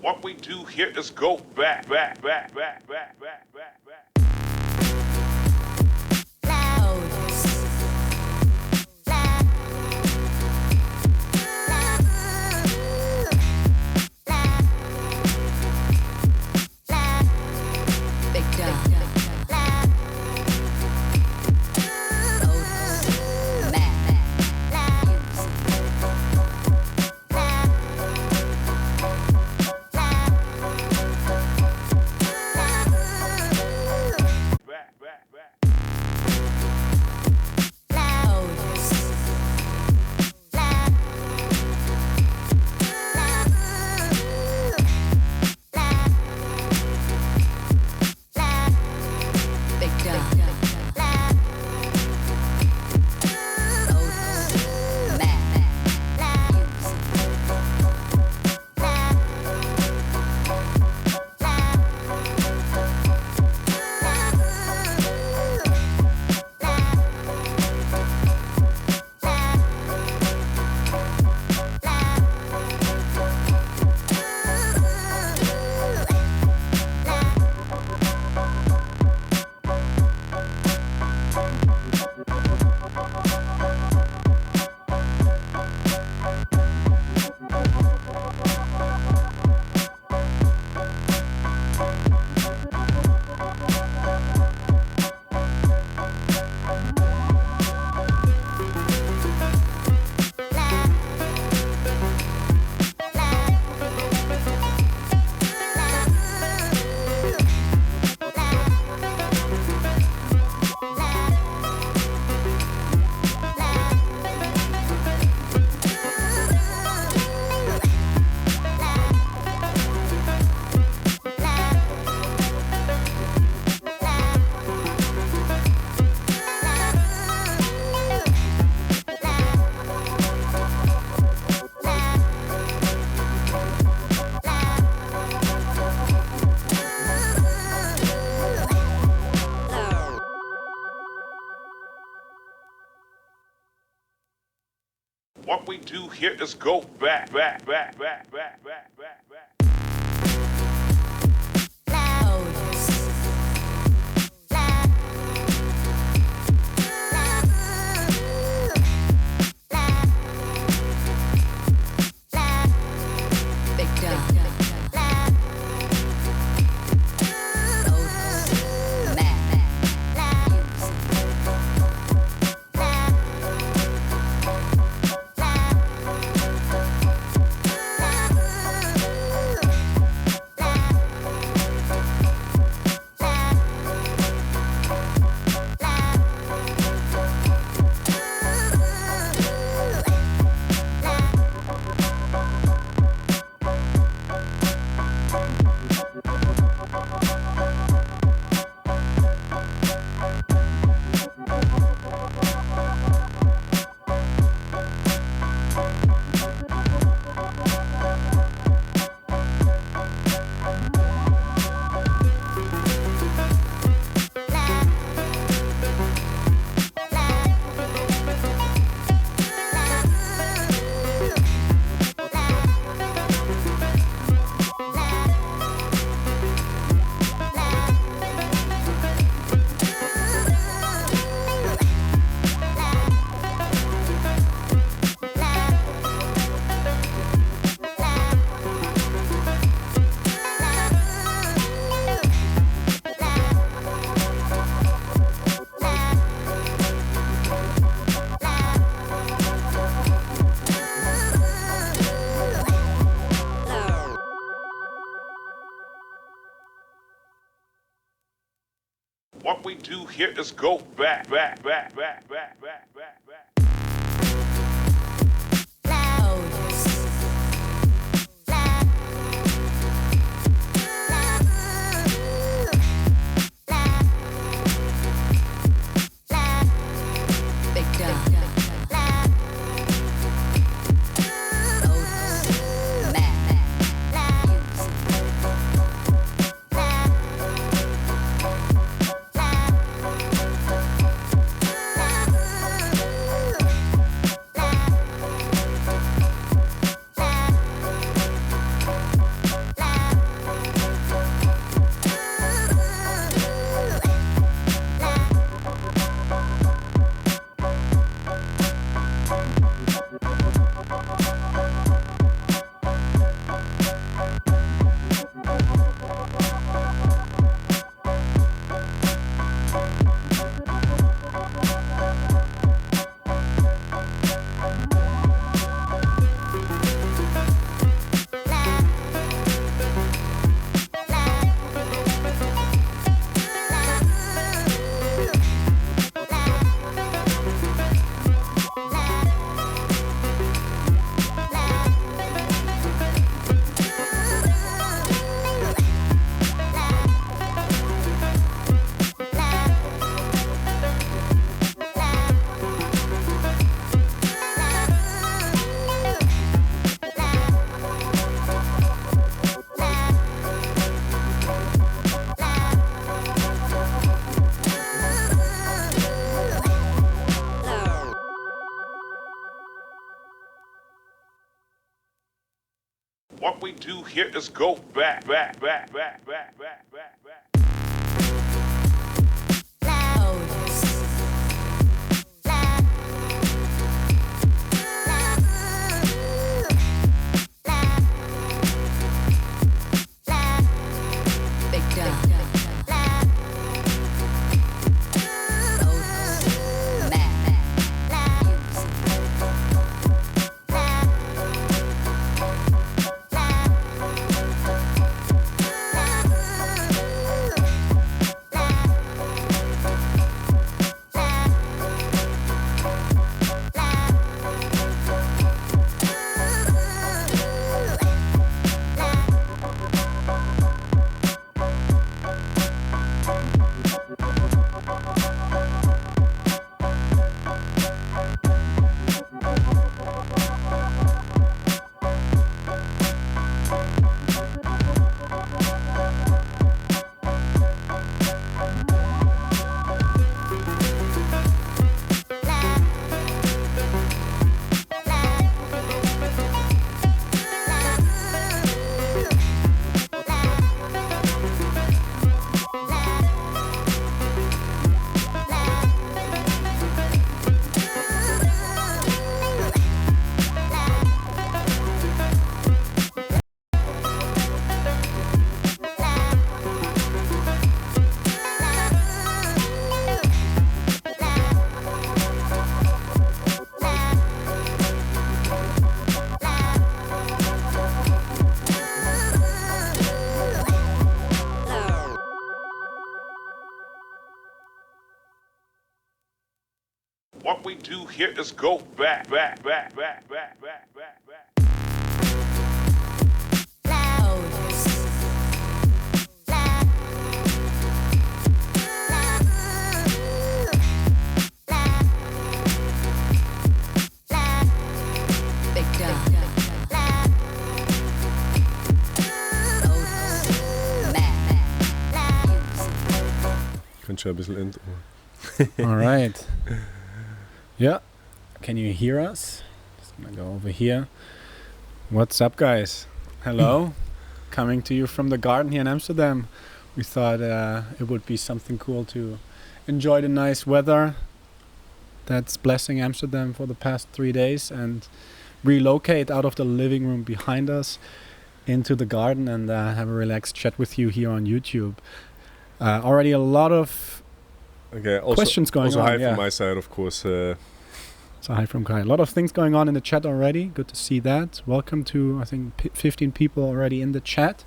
What we do here is go back. What we do here is go back. What we do here is go back. do here is go back. What we do here is go back. Könnt ihr ein bisschen Intro. All right. Yeah. Can you hear us? Just gonna go over here. What's up, guys? Hello. Coming to you from the garden here in Amsterdam. We thought it would be something cool to enjoy the nice weather that's blessing Amsterdam for the past 3 days and relocate out of the living room behind us into the garden and have a relaxed chat with you here on YouTube. Already a lot of questions going on. Also hi from my side, of course. So hi from Kai. A lot of things going on in the chat already. Good to see that. Welcome to, I think, 15 people already in the chat.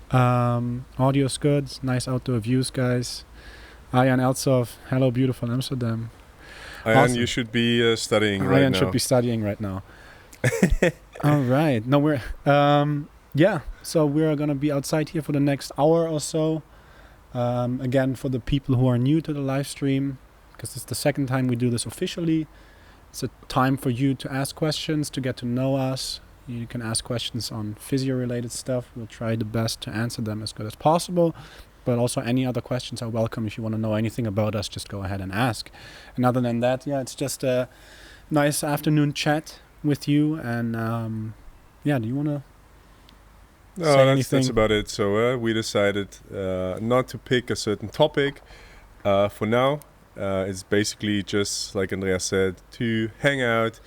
Audio's good. Nice outdoor views, guys. Arjan Eltsov. Hello, beautiful Amsterdam. Arjan, awesome. You should be studying right now. Arjan should be studying right now. All right. No, we're... so we're going to be outside here for the next hour or so. Again, for the people who are new to the live stream, because it's the second time we do this officially, it's a time for you to ask questions, to get to know us. You can ask questions on physio-related stuff. We'll try the best to answer them as good as possible. But also any other questions are welcome. If you want to know anything about us, just go ahead and ask. And other than that, it's just a nice afternoon chat with you. And do you want to that's about it. So we decided not to pick a certain topic for now. It's basically just, like Andreas said, to hang out,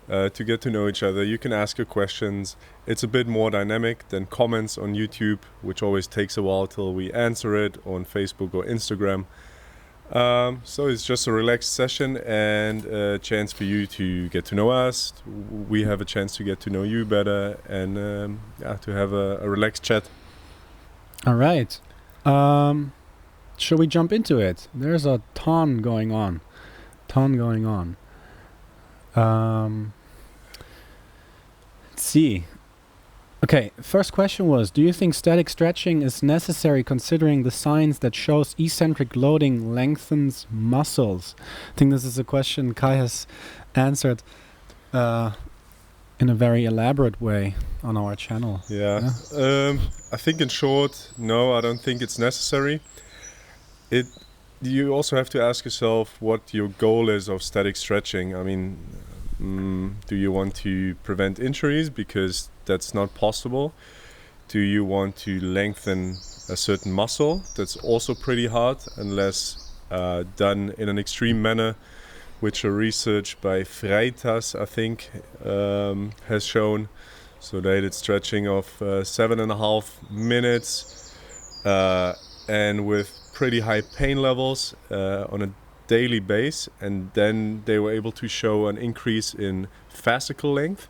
to get to know each other. You can ask your questions. It's a bit more dynamic than comments on YouTube, which always takes a while till we answer it on Facebook or Instagram. So it's just a relaxed session and a chance for you to get to know us. We have a chance to get to know you better and to have a relaxed chat. All right. Shall we jump into it? There's a ton going on. Let's see. Okay, first question was, do you think static stretching is necessary considering the science that shows eccentric loading lengthens muscles? I think this is a question Kai has answered in a very elaborate way on our channel. Yeah. I think in short, no, I don't think it's necessary. You also have to ask yourself what your goal is of static stretching. I mean, do you want to prevent injuries? Because that's not possible. do you want to lengthen a certain muscle? That's also pretty hard unless done in an extreme manner, which a research by Freitas, I think, has shown. So they did stretching of 7.5 minutes and with pretty high pain levels on a daily base, and then they were able to show an increase in fascicle length.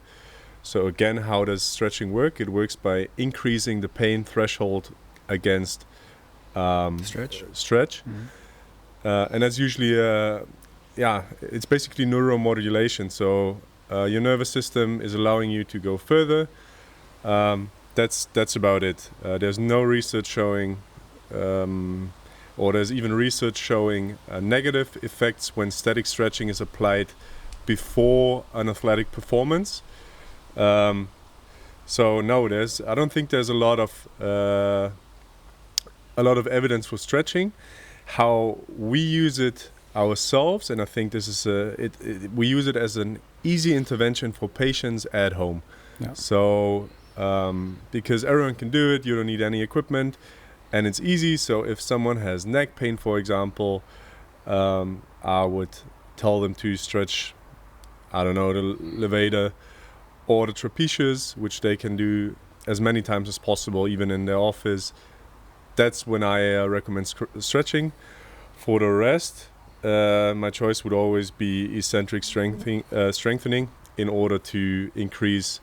So again, how does stretching work? It works by increasing the pain threshold against stretch. And that's usually it's basically neuromodulation. So your nervous system is allowing you to go further. That's about it. There's no research showing, or there's even research showing negative effects when static stretching is applied before an athletic performance. So no, I don't think there's a lot of evidence for stretching. How we use it ourselves, and I think this is we use it as an easy intervention for patients at home. Yeah. So because everyone can do it, you don't need any equipment, and it's easy. So if someone has neck pain, for example, I would tell them to stretch, I don't know, the levator or the trapezius, which they can do as many times as possible, even in their office. That's when I recommend stretching. For the rest, my choice would always be eccentric strengthening in order to increase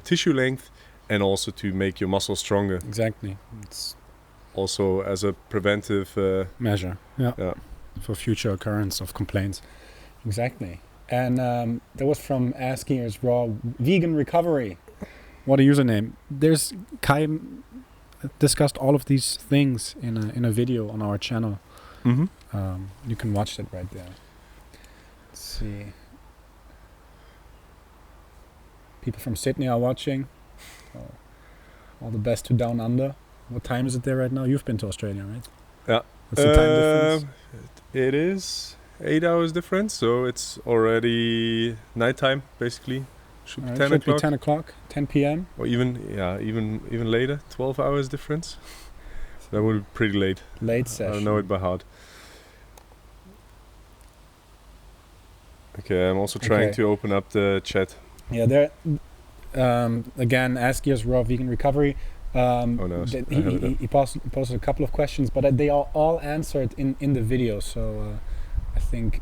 tissue length and also to make your muscle stronger. Exactly. It's also as a preventive measure. Yeah. For future occurrence of complaints. Exactly. And that was from Askier's Raw Vegan Recovery. What a username. There's Kai discussed all of these things in a video on our channel. Mm-hmm. You can watch that right there. Let's see. People from Sydney are watching. All the best to Down Under. What time is it there right now? You've been to Australia, right? Yeah. What's the time difference? It is 8 hours difference, so it's already nighttime basically. Should be 10 should o'clock. be 10 o'clock, 10 p.m. Or even later, 12 hours difference. So that would be pretty late. Late session. I don't know it by heart. Okay, I'm also trying to open up the chat. Yeah, there. Again, Askier's Raw Vegan Recovery. He posted a couple of questions, but they are all answered in the video. So I think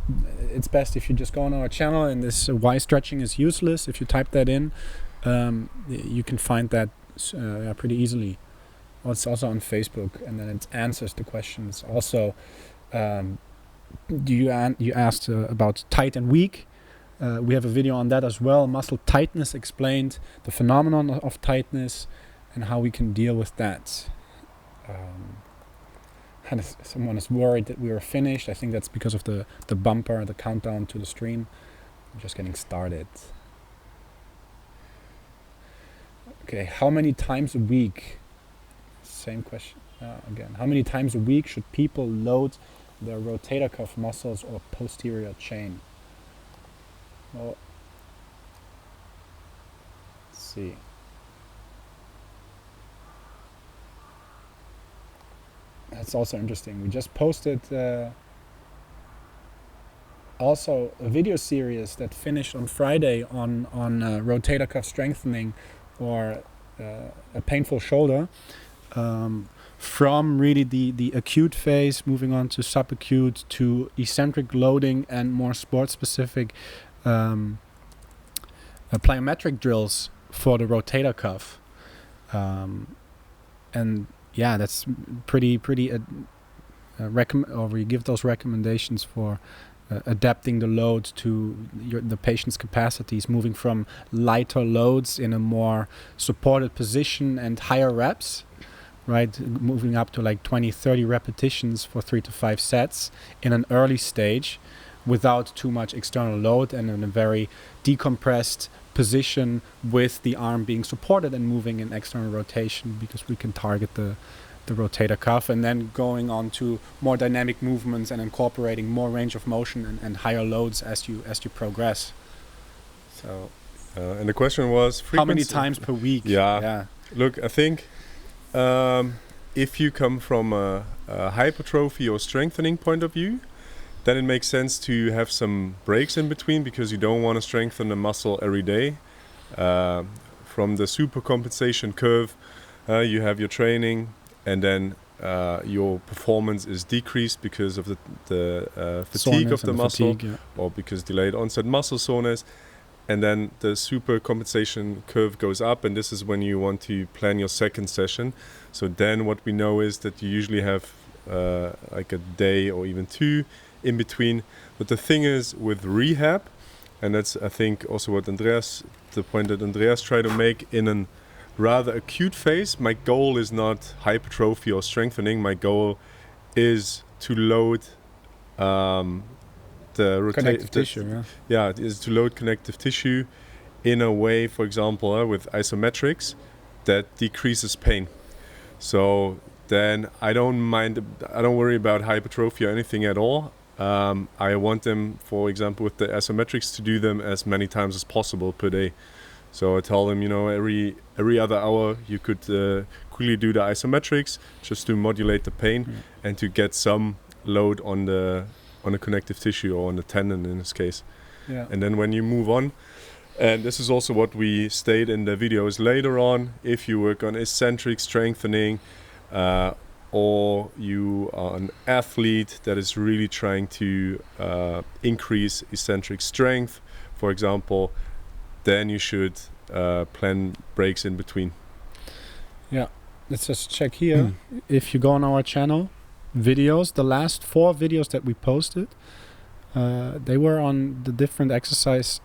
it's best if you just go on our channel, and this why stretching is useless. If you type that in, you can find that pretty easily. It's also on Facebook, and then it answers the questions. Also, you asked about tight and weak. We have a video on that as well. Muscle tightness explained, the phenomenon of tightness, and how we can deal with that. And someone is worried that we are finished. I think that's because of the bumper, the countdown to the stream. I'm just getting started. Okay, how many times a week? Same question again. How many times a week should people load their rotator cuff muscles or posterior chain? Well, let's see. That's also interesting. We just posted also a video series that finished on Friday on rotator cuff strengthening or a painful shoulder. From really the acute phase, moving on to subacute, to eccentric loading and more sport-specific plyometric drills for the rotator cuff. And yeah, that's pretty. We give those recommendations for adapting the load to the patient's capacities, moving from lighter loads in a more supported position and higher reps, right? Moving up to like 20-30 repetitions for 3 to 5 sets in an early stage without too much external load and in a very decompressed position with the arm being supported and moving in external rotation, because we can target the rotator cuff, and then going on to more dynamic movements and incorporating more range of motion and higher loads as you progress. So and the question was how many times per week? Yeah. Look, I think if you come from a hypertrophy or strengthening point of view, then it makes sense to have some breaks in between because you don't want to strengthen the muscle every day. From the super compensation curve, you have your training, and then your performance is decreased because of the fatigue Soreness of the and muscle, fatigue, yeah. or because delayed onset muscle soreness. And then the super compensation curve goes up, and this is when you want to plan your second session. So then what we know is that you usually have like a day or even two in between. But the thing is with rehab, and that's I think also what the point that Andreas tried to make in a rather acute phase. My goal is not hypertrophy or strengthening. My goal is to load the Connective tissue, yeah, it is to load connective tissue in a way, for example, with isometrics that decreases pain. So then I don't worry about hypertrophy or anything at all. I want them, for example, with the isometrics, to do them as many times as possible per day. So I tell them, every other hour you could quickly do the isometrics just to modulate the pain and to get some load on the connective tissue or on the tendon in this case. Yeah. And then when you move on, and this is also what we state in the videos later on, if you work on eccentric strengthening, or you are an athlete that is really trying to increase eccentric strength, for example, then you should plan breaks in between. Yeah, let's just check here. If you go on our channel, videos, the last 4 videos that we posted, they were on the different exercise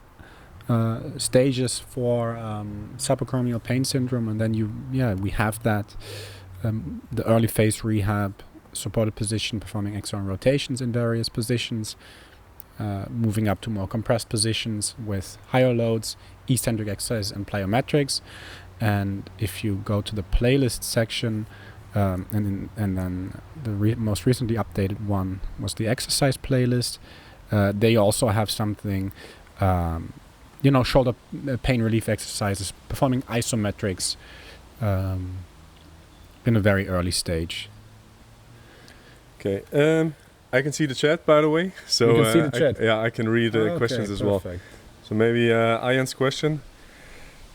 stages for subacromial pain syndrome, and then we have that the early phase rehab, supported position, performing external rotations in various positions, moving up to more compressed positions with higher loads, eccentric exercise, and plyometrics. And if you go to the playlist section, and then the most recently updated one was the exercise playlist. They also have something, shoulder pain relief exercises, performing isometrics in a very early stage. Okay. I can see the chat, by the way. So you can see the chat. I can read questions as well. Perfect. So maybe Ian's question.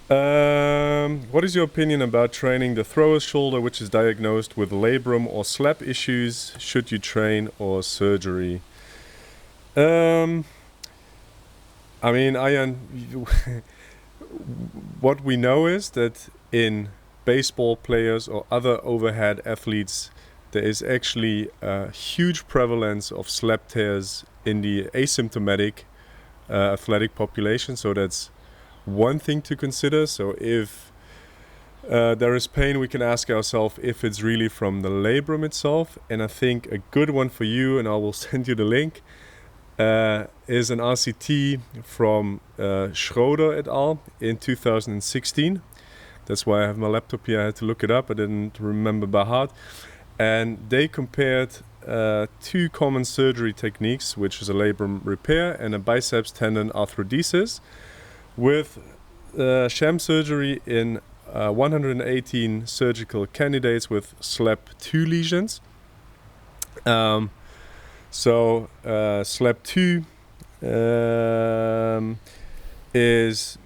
What is your opinion about training the thrower's shoulder, which is diagnosed with labrum or slap issues? Should you train or surgery? Ian, what we know is that in baseball players or other overhead athletes, there is actually a huge prevalence of slap tears in the asymptomatic athletic population. So that's one thing to consider. So if there is pain, we can ask ourselves if it's really from the labrum itself. And I think a good one for you, and I will send you the link, is an RCT from Schroeder et al. In 2016. That's why I have my laptop here. I had to look it up. I didn't remember by heart. And they compared 2 common surgery techniques, which is a labrum repair and a biceps tendon arthrodesis, with sham surgery in 118 surgical candidates with SLAP 2 lesions. SLAP 2 is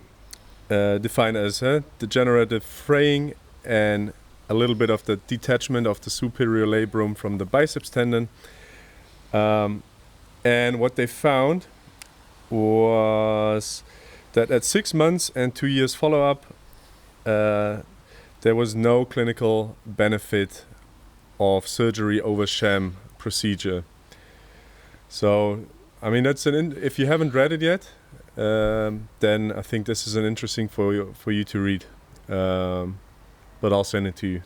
defined as degenerative fraying and a little bit of the detachment of the superior labrum from the biceps tendon. And what they found was that at 6 months and 2 years follow-up, there was no clinical benefit of surgery over sham procedure. So, that's if you haven't read it yet, then I think this is an interesting for you to read. But I'll send it to you.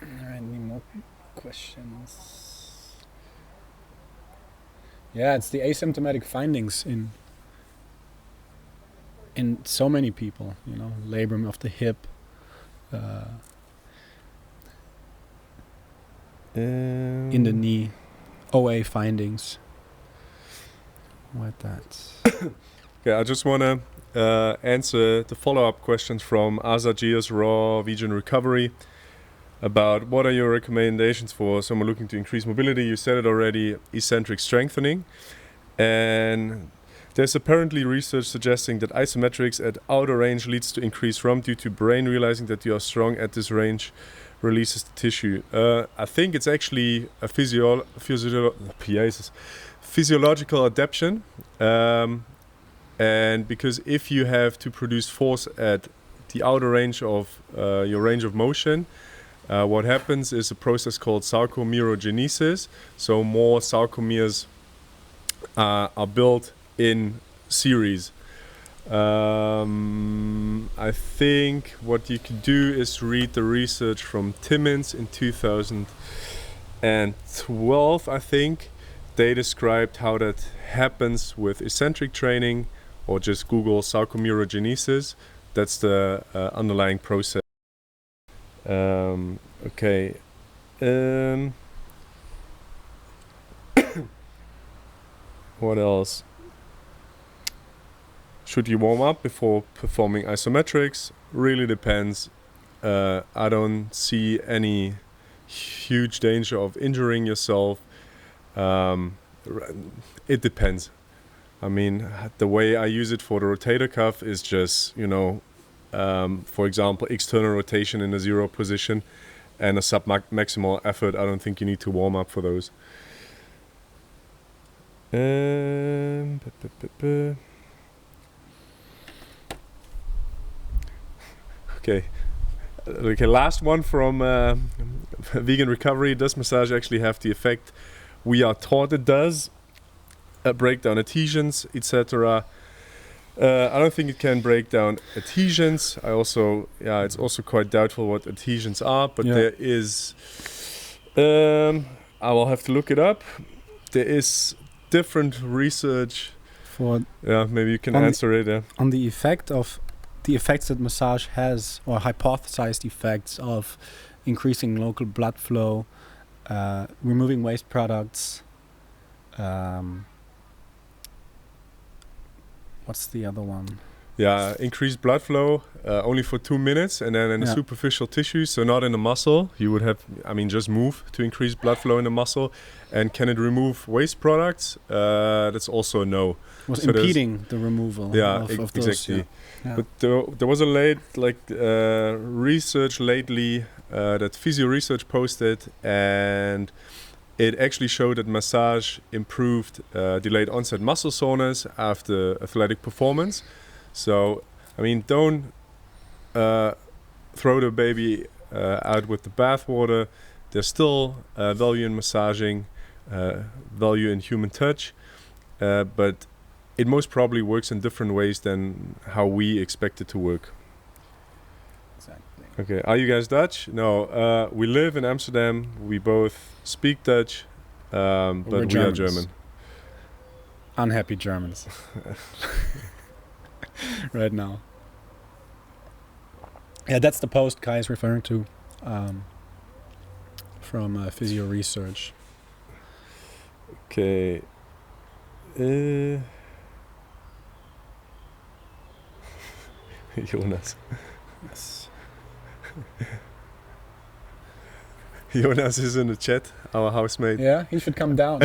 Any more questions? Yeah, it's the asymptomatic findings in so many people. Labrum of the hip. In the knee, OA findings. What that? Okay, I just want to answer the follow-up questions from Azagia's Raw Vegan Recovery about what are your recommendations for someone looking to increase mobility. You said it already, eccentric strengthening. And there's apparently research suggesting that isometrics at outer range leads to increased ROM due to brain realizing that you are strong at this range releases the tissue. I think it's actually a physiological adaptation. And because if you have to produce force at the outer range of your range of motion, what happens is a process called sarcomerogenesis. So more sarcomeres are built in series. I think what you could do is read the research from Timmins in 2012, I think. They described how that happens with eccentric training, or just Google sarcomerogenesis. That's the underlying process. Okay. What else? Should you warm up before performing isometrics? Really depends. I don't see any huge danger of injuring yourself. It depends. I mean, the way I use it for the rotator cuff is just, for example, external rotation in a zero position and a sub-maximal effort. I don't think you need to warm up for those. Okay, last one from Vegan Recovery. Does massage actually have the effect we are taught it does? Break down adhesions, etc. I don't think it can break down adhesions. It's also quite doubtful what adhesions are, but there is, I will have to look it up. There is different research. Maybe you can answer it. On the effects that massage has, or hypothesized effects of increasing local blood flow, removing waste products. What's the other one? Yeah, increased blood flow only for 2 minutes, and then in the superficial tissue, so not in the muscle. You would have, just move to increase blood flow in the muscle. And can it remove waste products? That's also a no. Was impeding the removal of those. Exactly. Yeah. But there was a research lately that Physio Research posted, and it actually showed that massage improved delayed onset muscle soreness after athletic performance. So, don't throw the baby out with the bathwater. There's still value in massaging, value in human touch, but it most probably works in different ways than how we expect it to work. Exactly. Okay, are you guys Dutch? No, we live in Amsterdam. We both speak Dutch, but we are German. Unhappy Germans. Right now. Yeah, that's the post Kai is referring to from Physio Research. Okay. Jonas. Yes. Jonas is in the chat, our housemate. Yeah, he should come down.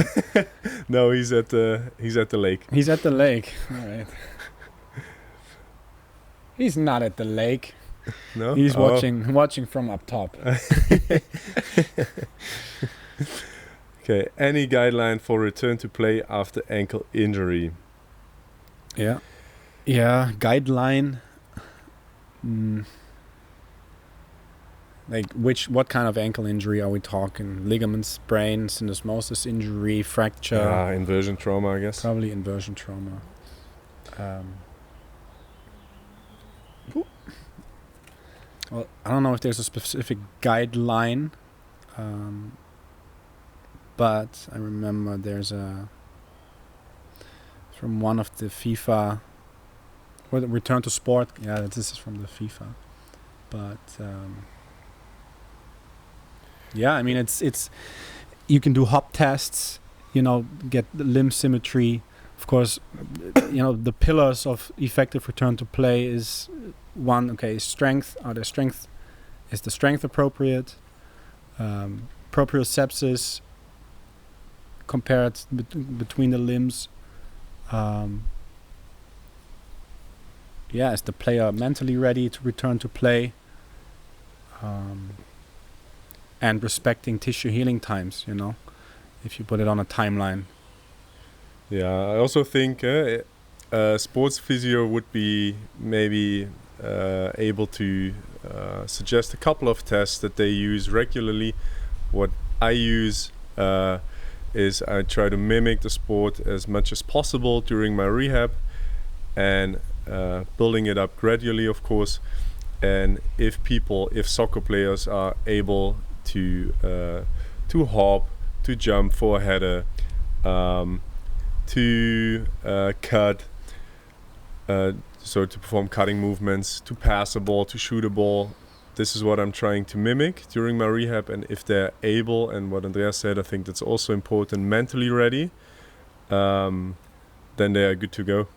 No, he's at the lake. He's at the lake. All right. He's not at the lake. No? He's watching from up top. Okay, any guideline for return to play after ankle injury? Yeah, guideline. Like what kind of ankle injury are we talking? Ligament sprain, syndesmosis injury, fracture? Inversion trauma, I guess. Probably inversion trauma. Well, I don't know if there's a specific guideline, but I remember there's from one of the FIFA, or the Return to Sport. Yeah, this is from the FIFA, but it's you can do hop tests, get the limb symmetry of course, the pillars of effective return to play is one. Okay, strength. Is the strength appropriate? Proprioception compared between the limbs. Is the player mentally ready to return to play? And respecting tissue healing times, if you put it on a timeline. Yeah, I also think sports physio would be maybe able to suggest a couple of tests that they use regularly. What I use is I try to mimic the sport as much as possible during my rehab, and building it up gradually, of course. And if soccer players are able to hop, to jump for a header, to cut, so to perform cutting movements, to pass a ball, to shoot a ball, this is what I'm trying to mimic during my rehab. And if they're able, and what Andreas said, I think that's also important, mentally ready, then they are good to go.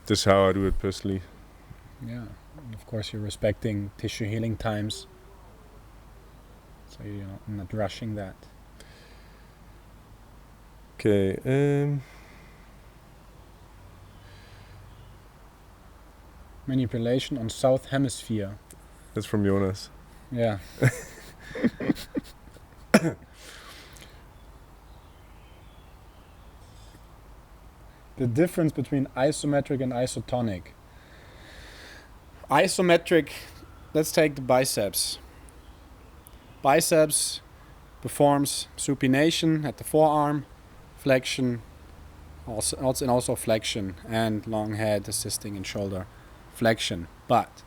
This is how I do it personally. Yeah, and of course you're respecting tissue healing times, so you're not rushing that. Okay. Manipulation on South Hemisphere. That's from Jonas. Yeah. The difference between isometric and isotonic. Isometric, let's take the biceps. Biceps performs supination at the forearm, flexion, also flexion, and long head assisting in shoulder flexion. But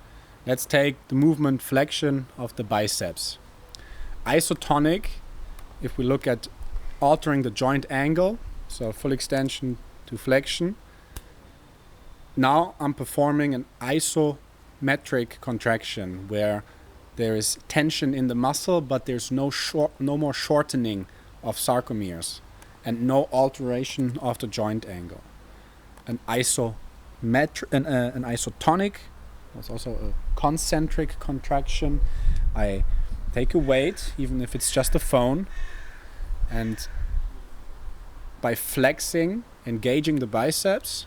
let's take the movement flexion of the biceps. Isotonic, if we look at altering the joint angle, so full extension to flexion, now I'm performing an isometric contraction where there is tension in the muscle, but there's no more shortening of sarcomeres and no alteration of the joint angle. An isotonic was also a concentric contraction. I take a weight, even if it's just a phone, and by flexing, engaging the biceps,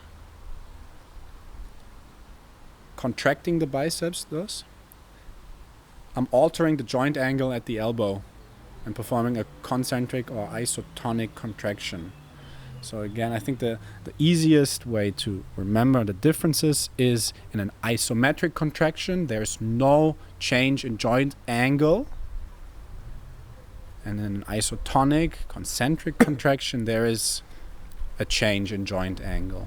contracting the biceps thus, I'm altering the joint angle at the elbow and performing a concentric or isotonic contraction. So again, I think the easiest way to remember the differences is in an isometric contraction, there's no change in joint angle. And in an isotonic, concentric contraction, there is a change in joint angle.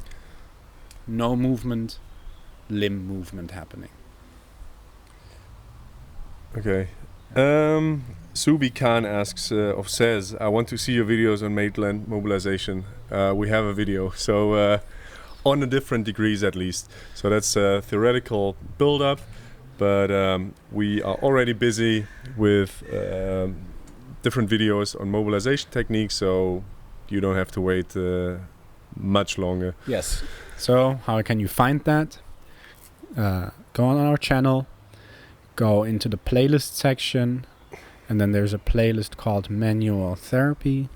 No movement, limb movement happening. Okay. Subi Khan says, I want to see your videos on Maitland mobilization. We have a video, so on the different degrees at least. So that's a theoretical build-up, but we are already busy with different videos on mobilization techniques, so you don't have to wait much longer. Yes. So how can you find that? Go on our channel, go into the playlist section, and then there's a playlist called Manual Therapy,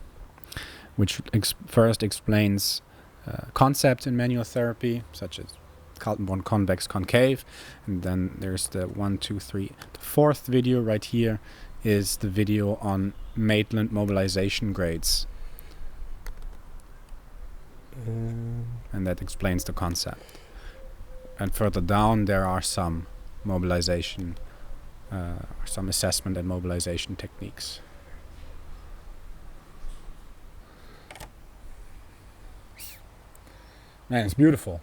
which first explains concepts in manual therapy, such as Kaltenborn convex concave. And then there's the 1, 2, 3. The fourth video right here is the video on Maitland mobilization grades. And that explains the concept. And further down there are some mobilization, some assessment and mobilization techniques. Man, it's beautiful.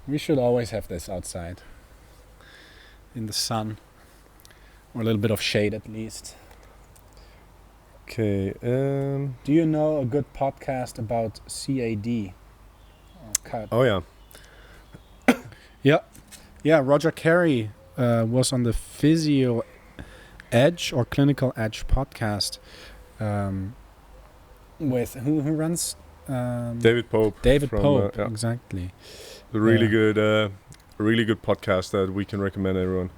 We should always have this outside, in the sun, or a little bit of shade at least. Okay. Do you know a good podcast about CAD? Oh yeah. Yeah, Roger Carey was on the Physio Edge or Clinical Edge podcast. with who runs David Pope. David from, Pope, yeah, exactly. a really good podcast that we can recommend everyone.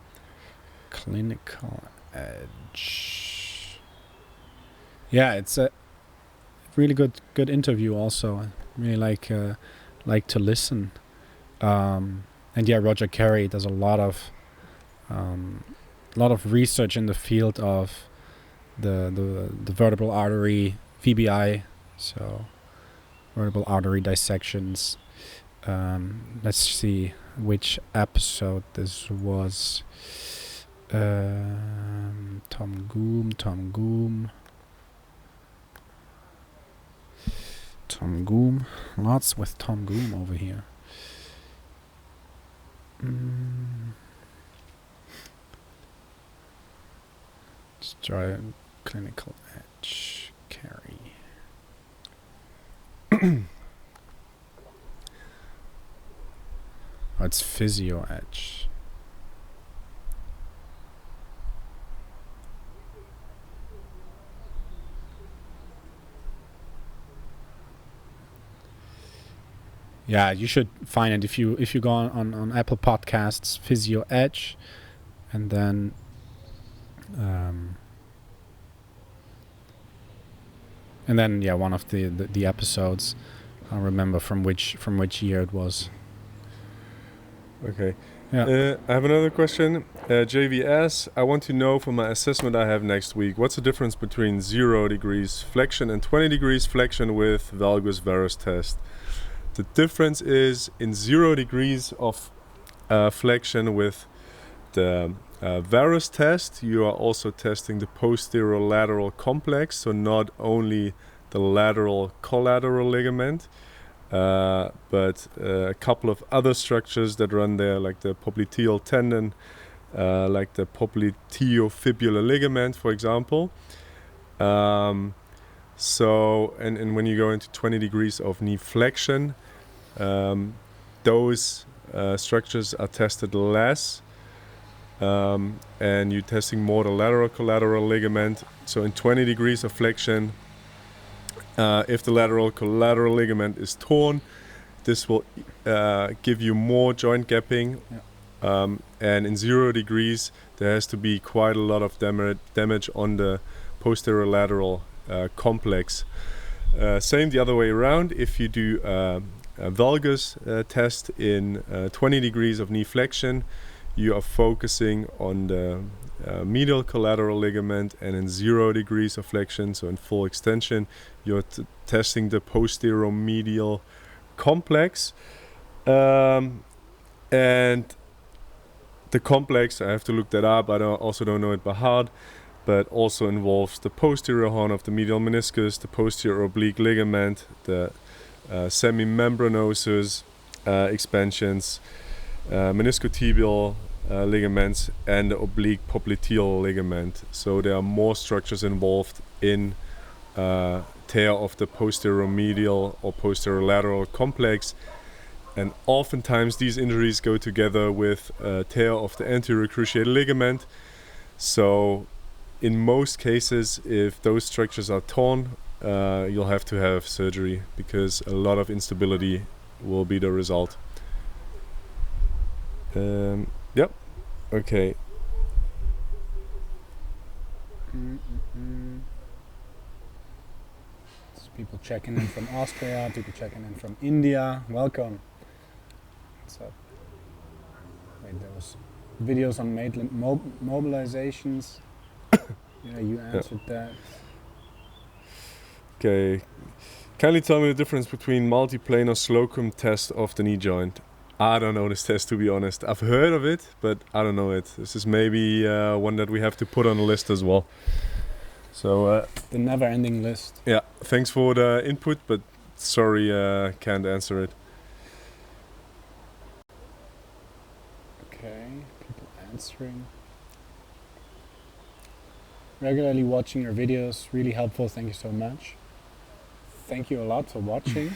Clinical Edge. Yeah, it's a really good interview. Also, I really like to listen. And yeah, Roger Carey does a lot of research in the field of the vertebral artery, VBI, so vertebral artery dissections. Let's see which episode this was. Tom Goom. Lots with Tom Goom over here. Let's try Clinical Edge Carry. Oh, it's Physio Edge. Yeah, you should find it if you go on Apple Podcasts, Physio Edge, and then yeah, one of the episodes. I don't remember from which year it was. Okay. Yeah. I have another question. JVS, I want to know for my assessment I have next week, what's the difference between 0 degrees flexion and 20 degrees flexion with valgus varus test? The difference is in 0 degrees of flexion with the varus test, you are also testing the posterolateral complex, so not only the lateral collateral ligament, but a couple of other structures that run there, like the popliteal tendon, like the popliteofibular ligament, for example. So, and when you go into 20 degrees of knee flexion, those structures are tested less, and you're testing more the lateral collateral ligament. So in 20 degrees of flexion, if the lateral collateral ligament is torn, this will give you more joint gapping. Yeah. And in 0 degrees, there has to be quite a lot of damage on the posterolateral complex. Same the other way around. If you do a valgus test in 20 degrees of knee flexion, you are focusing on the medial collateral ligament, and in 0 degrees of flexion, so in full extension, you're testing the posteromedial complex. And the complex, I have to look that up, I also don't know it by heart, but also involves the posterior horn of the medial meniscus, the posterior oblique ligament, the semimembranosus expansions, meniscotibial ligaments, and the oblique popliteal ligament. So there are more structures involved in tear of the posteromedial or posterolateral complex, and oftentimes these injuries go together with tear of the anterior cruciate ligament. So in most cases, if those structures are torn, you'll have to have surgery because a lot of instability will be the result. Yep. Okay. There's people checking in from Austria, people checking in from India. Welcome. What's up? Wait, there was videos on Maitland mobilizations. Yeah, you answered that. Okay. Kindly tell me the difference between multiplanar slocum test of the knee joint. I don't know this test, to be honest. I've heard of it, but I don't know it. This is maybe one that we have to put on the list as well. So The never-ending list. yeah, thanks for the input, but sorry, can't answer it. Okay, people answering. Regularly watching your videos, really helpful. Thank you so much. Thank you a lot for watching.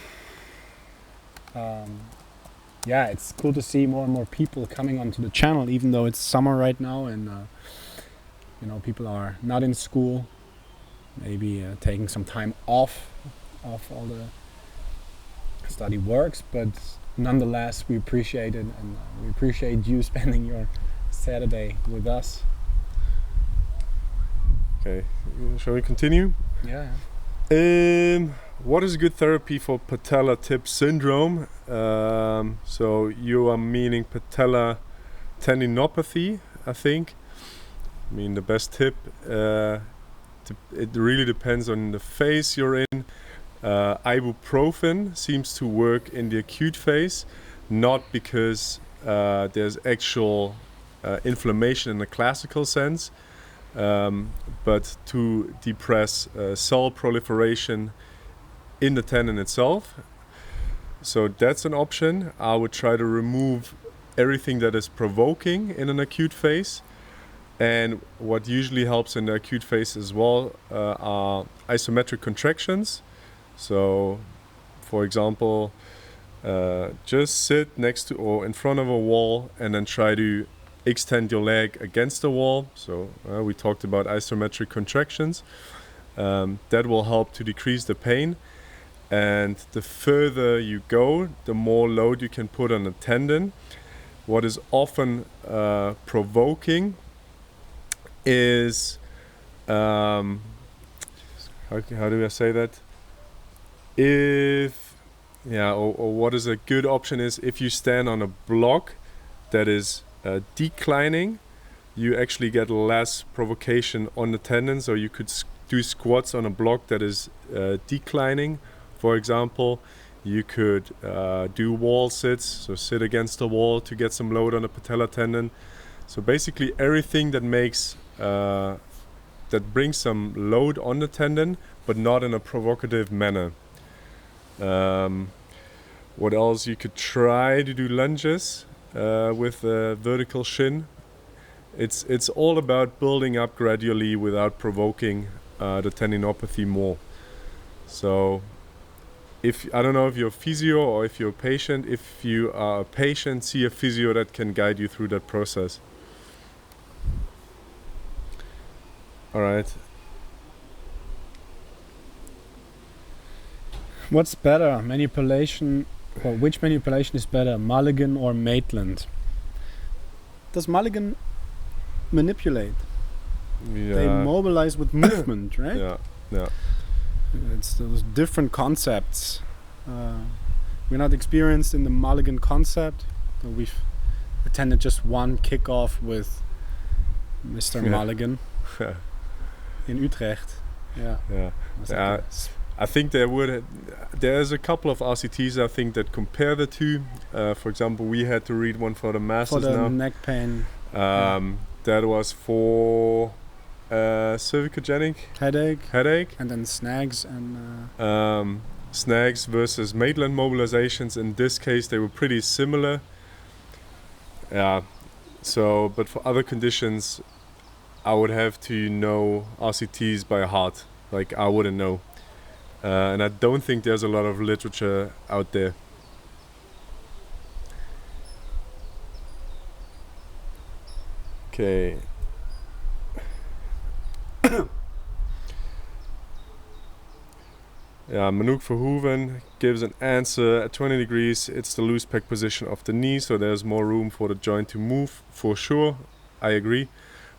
Yeah, it's cool to see more and more people coming onto the channel, even though it's summer right now and you know, people are not in school. maybe taking some time off all the study works, but nonetheless we appreciate it, and we appreciate you spending your Saturday with us. Okay, shall we continue? Yeah. What is a good therapy for patellar tip syndrome? So you are meaning patellar tendinopathy, I think. I mean, the best tip, it really depends on the phase you're in. Ibuprofen seems to work in the acute phase, not because there's actual inflammation in the classical sense, but to depress cell proliferation in the tendon itself. So that's an option. I would try to remove everything that is provoking in an acute phase. And what usually helps in the acute phase as well are isometric contractions. So, for example, just sit next to or in front of a wall and then try to extend your leg against the wall. So we talked about isometric contractions. That will help to decrease the pain. And the further you go, the more load you can put on the tendon. What is often provoking is, how do I say that? Or what is a good option is if you stand on a block that is declining, you actually get less provocation on the tendon. So you could do squats on a block that is declining. For example, you could do wall sits, so sit against the wall to get some load on the patellar tendon. So basically everything that makes that brings some load on the tendon, but not in a provocative manner. What else? You could try to do lunges with a vertical shin. It's all about building up gradually without provoking the tendinopathy more. So I don't know if you're a physio or if you're a patient. If you are a patient, see a physio that can guide you through that process. All right. What's better, manipulation, or which manipulation is better, Mulligan or Maitland? Does Mulligan manipulate? Yeah. They mobilize with movement, right? Yeah. It's those different concepts. We're not experienced in the Mulligan concept. So we've attended just one kickoff with Mr. Mulligan in Utrecht. Yeah. I think there's a couple of RCTs I think that compare the two. For example, we had to read one for the masters for the now. neck pain. That was for cervicogenic headache, and then snags and snags versus Maitland mobilizations. In this case, they were pretty similar. Yeah. So, but for other conditions, I would have to know RCTs by heart. Like I wouldn't know, and I don't think there's a lot of literature out there. Okay. Yeah, Manouk Verhoeven gives an answer. At 20 degrees, it's the loose pec position of the knee, so there's more room for the joint to move, for sure. I agree.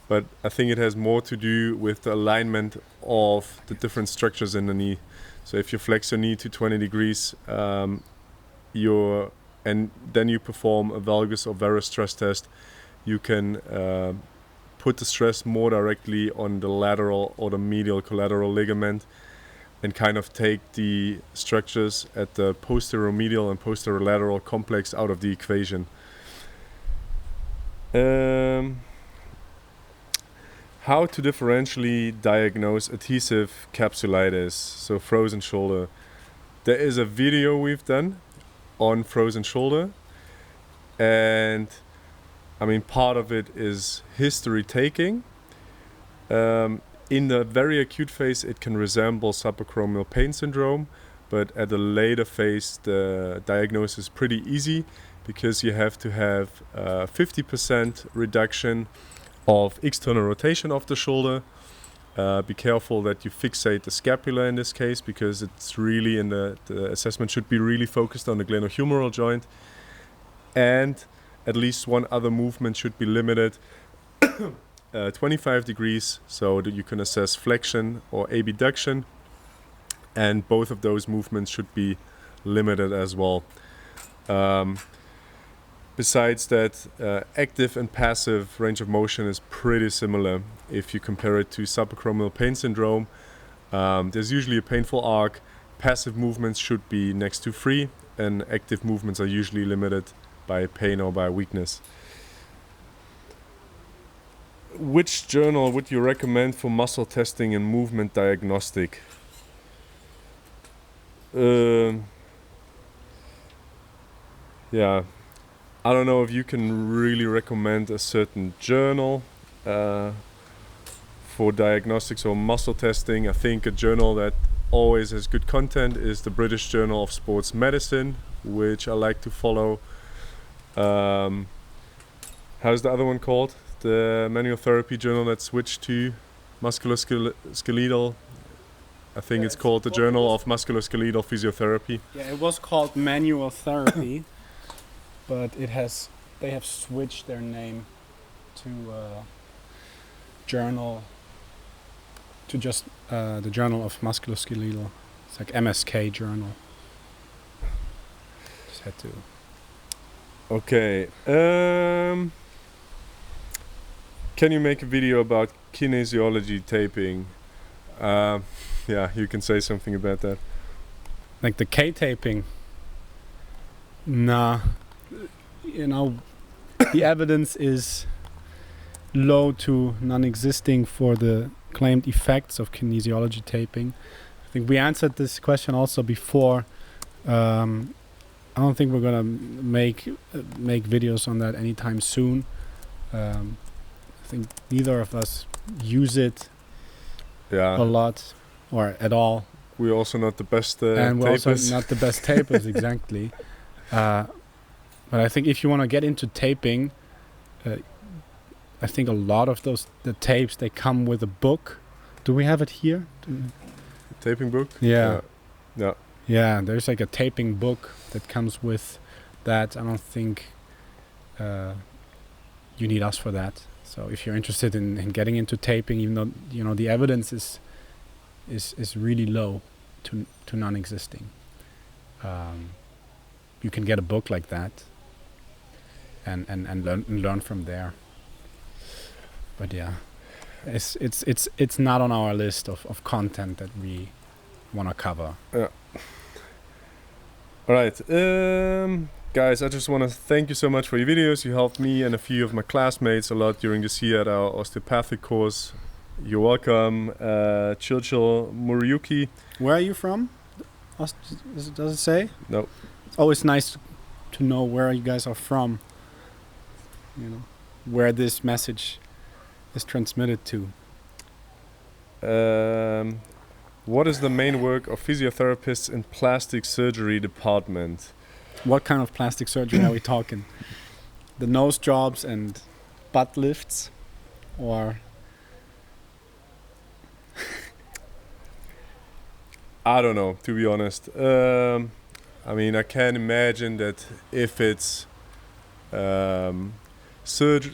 But I think it has more to do with the alignment of the different structures in the knee. So if you flex your knee to 20 degrees, and then you perform a valgus or varus stress test, you can put the stress more directly on the lateral or the medial collateral ligament, and kind of take the structures at the posterior medial and posterior lateral complex out of the equation. How to differentially diagnose adhesive capsulitis, so frozen shoulder. There is a video we've done on frozen shoulder, and I mean part of it is history taking. In the very acute phase, it can resemble subacromial pain syndrome, but at a later phase, the diagnosis is pretty easy because you have to have 50% reduction of external rotation of the shoulder, Be careful that you fixate the scapula in this case, because it's really the assessment should be really focused on the glenohumeral joint, and at least one other movement should be limited 25 degrees, so that you can assess flexion or abduction, and both of those movements should be limited as well. Besides that, active and passive range of motion is pretty similar. If you compare it to subacromial pain syndrome, there's usually a painful arc. Passive movements should be next to free, and active movements are usually limited by pain or by weakness. Which journal would you recommend for muscle testing and movement diagnostic? Yeah, I don't know if you can really recommend a certain journal for diagnostics or muscle testing. I think a journal that always has good content is the British Journal of Sports Medicine, which I like to follow. How's the other one called? The manual therapy journal that switched to musculoskeletal. I think it's called the Journal of Musculoskeletal Physiotherapy. Yeah, it was called Manual Therapy, but they have switched their name to journal, to just the Journal of Musculoskeletal. It's like MSK journal. Just had to. Okay. Can you make a video about kinesiology taping? Yeah, you can say something about that. Like the K-taping? Nah. You know, the evidence is low to non-existing for the claimed effects of kinesiology taping. I think we answered this question also before. I don't think we're gonna make videos on that anytime soon. I think neither of us use it a lot or at all. We're also not the best and we're tapers. also not the best tapers, exactly. But I think if you want to get into taping, I think a lot of the tapes, they come with a book. Do we have it here? Taping book? Yeah. Yeah. Yeah, there's like a taping book that comes with that. I don't think you need us for that. So if you're interested in getting into taping, even though the evidence is really low to non-existing, you can get a book like that and learn from there. But yeah, it's not on our list of content that we want to cover. Yeah. All right, guys, I just want to thank you so much for your videos. You helped me and a few of my classmates a lot during this year at our osteopathic course. You're welcome, Churchill Muriyuki. Where are you from? Does it say? No. It's always nice to know where you guys are from. Where this message is transmitted to. What is the main work of physiotherapists in plastic surgery department? What kind of plastic surgery are we talking? The nose jobs and butt lifts, or? I don't know, to be honest. I mean, I can imagine that if it's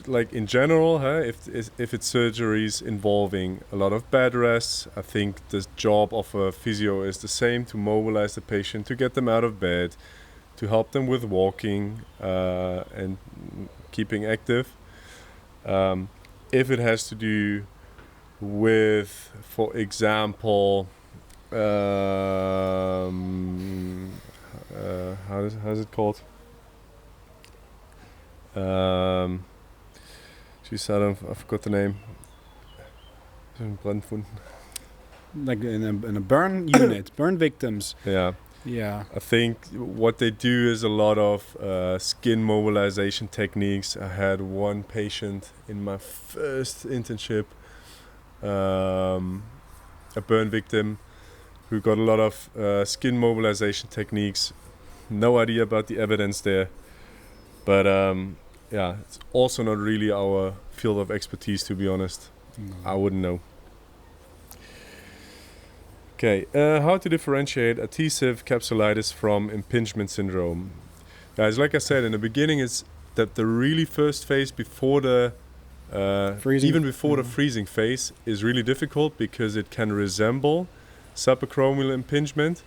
like in general, if it's surgeries involving a lot of bed rests, I think the job of a physio is the same: to mobilize the patient, to get them out of bed, to help them with walking and keeping active. If it has to do with, for example, how's it called? Geez, I forgot the name. Like in a burn unit, burn victims. Yeah. Yeah. I think what they do is a lot of skin mobilization techniques. I had one patient in my first internship, a burn victim, who got a lot of skin mobilization techniques. No idea about the evidence there. But yeah, it's also not really our field of expertise, to be honest. No. I wouldn't know. Okay, how to differentiate adhesive capsulitis from impingement syndrome? Guys, like I said in the beginning, is that the really first phase before the Freezing. even before the freezing phase is really difficult because it can resemble subacromial impingement.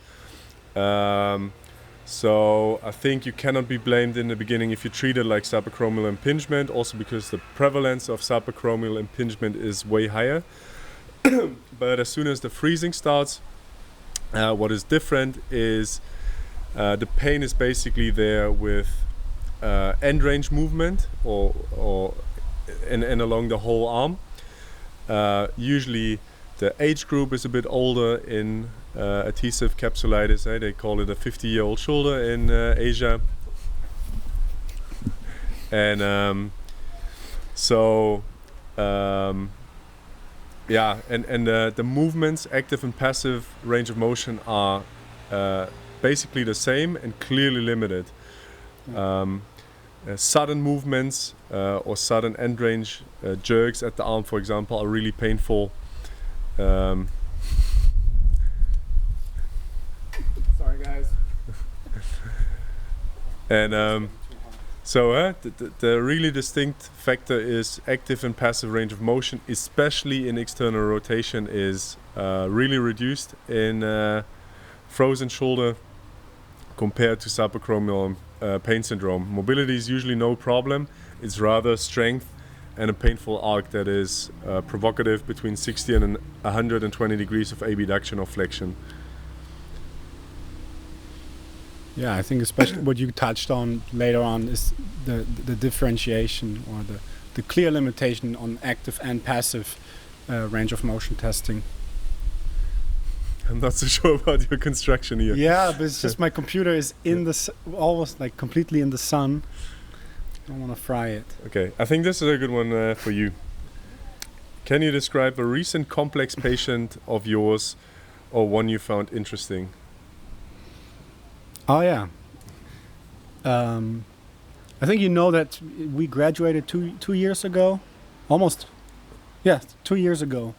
So I think you cannot be blamed in the beginning if you treat it like subacromial impingement, also because the prevalence of subacromial impingement is way higher. But as soon as the freezing starts, what is different is the pain is basically there with end range movement or and along the whole arm. Usually the age group is a bit older in adhesive capsulitis. They call it a 50-year-old shoulder in Asia. And the movements, active and passive range of motion, are basically the same and clearly limited. Sudden movements or sudden end range jerks at the arm, for example, are really painful. Sorry, guys. And so the really distinct factor is active and passive range of motion, especially in external rotation, is really reduced in frozen shoulder compared to subacromial pain syndrome. Mobility is usually no problem. It's rather strength and a painful arc that is provocative between 60 and 120 degrees of abduction or flexion. Yeah, I think especially what you touched on later on is the differentiation or the clear limitation on active and passive range of motion testing. I'm not so sure about your construction here. Yeah, but it's just my computer is in the almost like completely in the sun. I don't want to fry it. Okay, I think this is a good one for you. Can you describe a recent complex patient of yours or one you found interesting? Oh yeah. I think you know that we graduated two years ago, almost. Yeah, 2 years ago.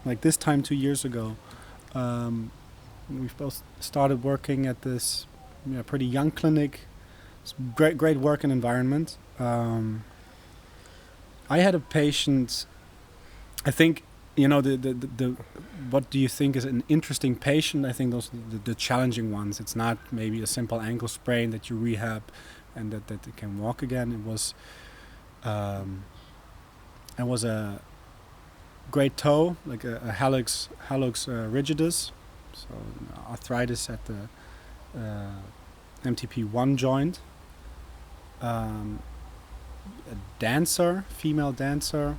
Like this time 2 years ago. We've both started working at this pretty young clinic. It's great working environment. I had a patient. I think the what do you think is an interesting patient? I think those are the challenging ones. It's not maybe a simple ankle sprain that you rehab and that it can walk again. It was a great toe, like a hallux rigidus, so arthritis at the MTP1 joint. A dancer, female dancer,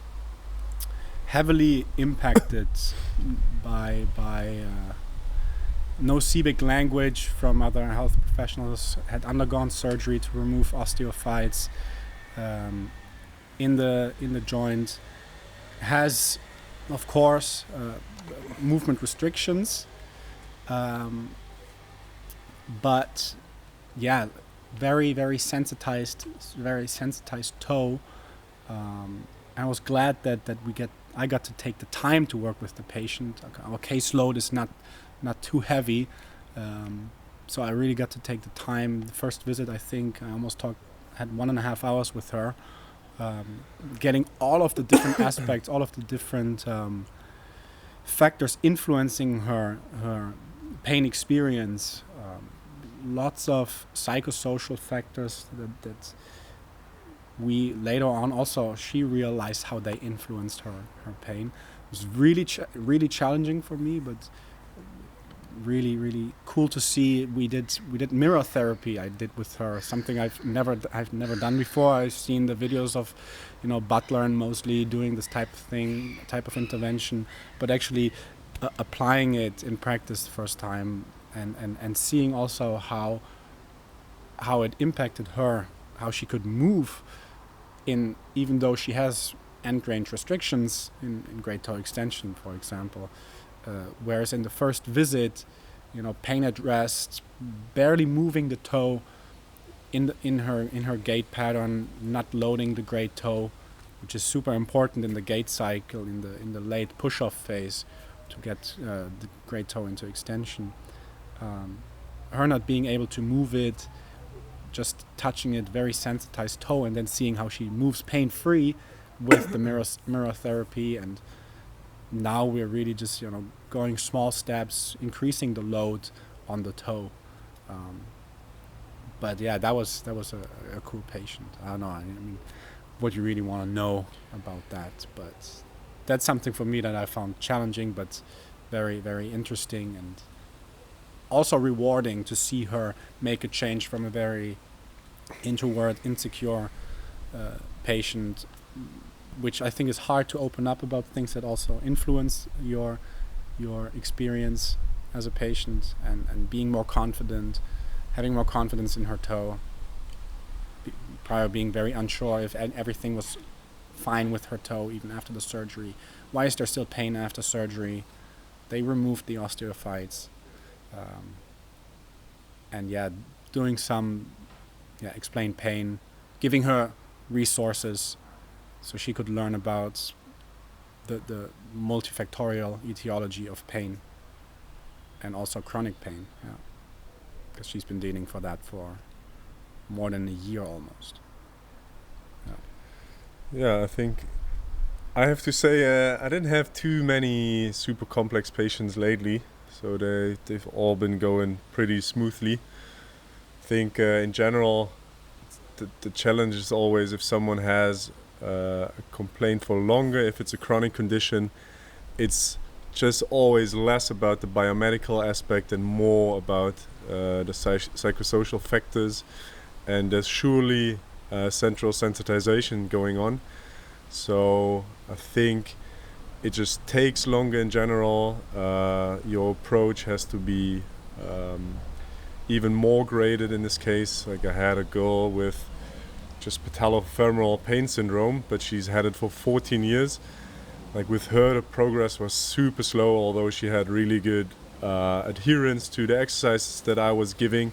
heavily impacted by no CBIC language from other health professionals, had undergone surgery to remove osteophytes in the joint, has of course movement restrictions, but yeah, very sensitized toe. I was glad that I got to take the time to work with the patient. Our caseload is not too heavy, so I really got to take the time. The first visit, I think I almost had 1.5 hours with her, getting all of the different aspects, all of the different factors influencing her pain experience. Lots of psychosocial factors that we later on also, she realized how they influenced her pain. It was really challenging for me, but really cool to see. We did mirror therapy. I did with her, something I've never done before. I've seen the videos of Patellar and Mosley doing this type of intervention, but actually applying it in practice the first time and seeing also how it impacted her, how she could move even though she has end range restrictions in great toe extension, for example. Whereas in the first visit, pain at rest, barely moving the toe in her gait pattern, not loading the great toe, which is super important in the gait cycle, in the late push-off phase, to get the great toe into extension. Her not being able to move it, just touching it, very sensitized toe, and then seeing how she moves pain-free with the mirror therapy. And now we're really just, going small steps, increasing the load on the toe. But yeah, that was a cool patient. I don't know. I mean, what you really want to know about that, but that's something for me that I found challenging, but very, very interesting, and also rewarding to see her make a change from a very introvert, insecure patient, which I think is hard to open up about things that also influence your experience as a patient, and being more confident, having more confidence in her toe, prior being very unsure if everything was fine with her toe even after the surgery. Why is there still pain after surgery? They removed the osteophytes. And doing some explain pain, giving her resources so she could learn about the multifactorial etiology of pain and also chronic pain, because she's been dealing for that for more than a year almost. Yeah, I think I have to say I didn't have too many super complex patients lately, so they've all been going pretty smoothly. I think in general the challenge is always if someone has a complaint for longer, if it's a chronic condition, it's just always less about the biomedical aspect and more about the psychosocial factors, and there's surely central sensitization going on. So I think it just takes longer in general. Your approach has to be even more graded in this case. Like I had a girl with just patellofemoral pain syndrome, but she's had it for 14 years. Like with her, the progress was super slow, although she had really good adherence to the exercises that I was giving.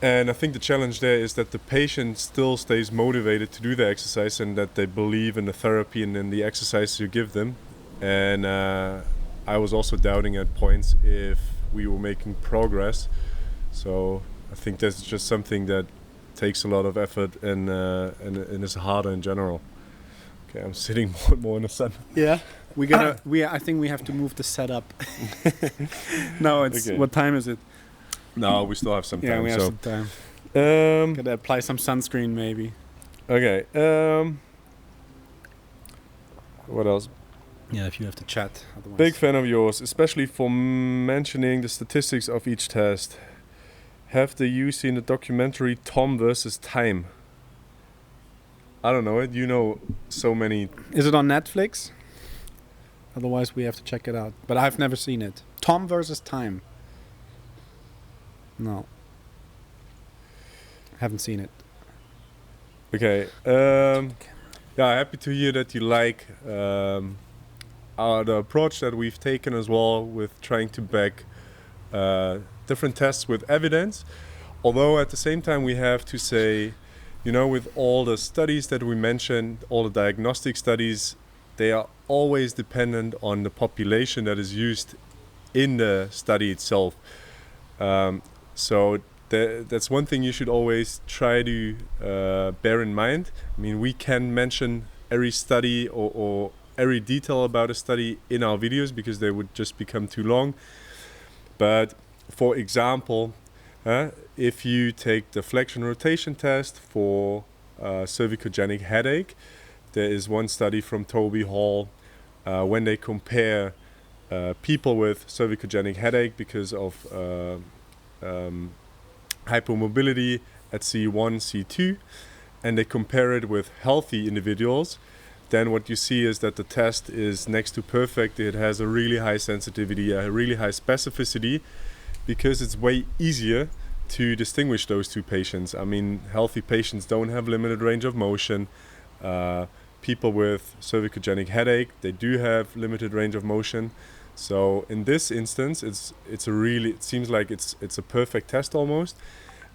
And I think the challenge there is that the patient still stays motivated to do the exercise and that they believe in the therapy and in the exercise you give them. And I was also doubting at points if we were making progress. So I think that's just something that takes a lot of effort and is harder in general. Okay, I'm sitting more and more in the sun. Yeah, I think we have to move the setup. No, it's Okay. What time is it? No, we still have some time. Yeah, we have some time. Um, Gotta apply some sunscreen maybe. okay. What else? Yeah, if you have to chat. Otherwise. Big fan of yours, especially for mentioning the statistics of each test. Have you seen the documentary Tom versus Time? I don't know it. You know so many. Is it on Netflix? Otherwise, we have to check it out. But I've never seen it. Tom versus Time. No. Haven't seen it. Okay. Yeah, happy to hear that you like the approach that we've taken as well with trying to back different tests with evidence. Although at the same time we have to say, with all the studies that we mentioned, all the diagnostic studies, they are always dependent on the population that is used in the study itself. So that's one thing you should always try to bear in mind. I mean, we can mention every study or every detail about a study in our videos because they would just become too long. But for example, if you take the flexion rotation test for cervicogenic headache, there is one study from Toby Hall when they compare people with cervicogenic headache because of hypomobility at C1, C2, and they compare it with healthy individuals, then what you see is that the test is next to perfect. It has a really high sensitivity, a really high specificity, because it's way easier to distinguish those two patients. I mean, healthy patients don't have limited range of motion. People with cervicogenic headache, they do have limited range of motion. So in this instance, it seems like it's a perfect test almost.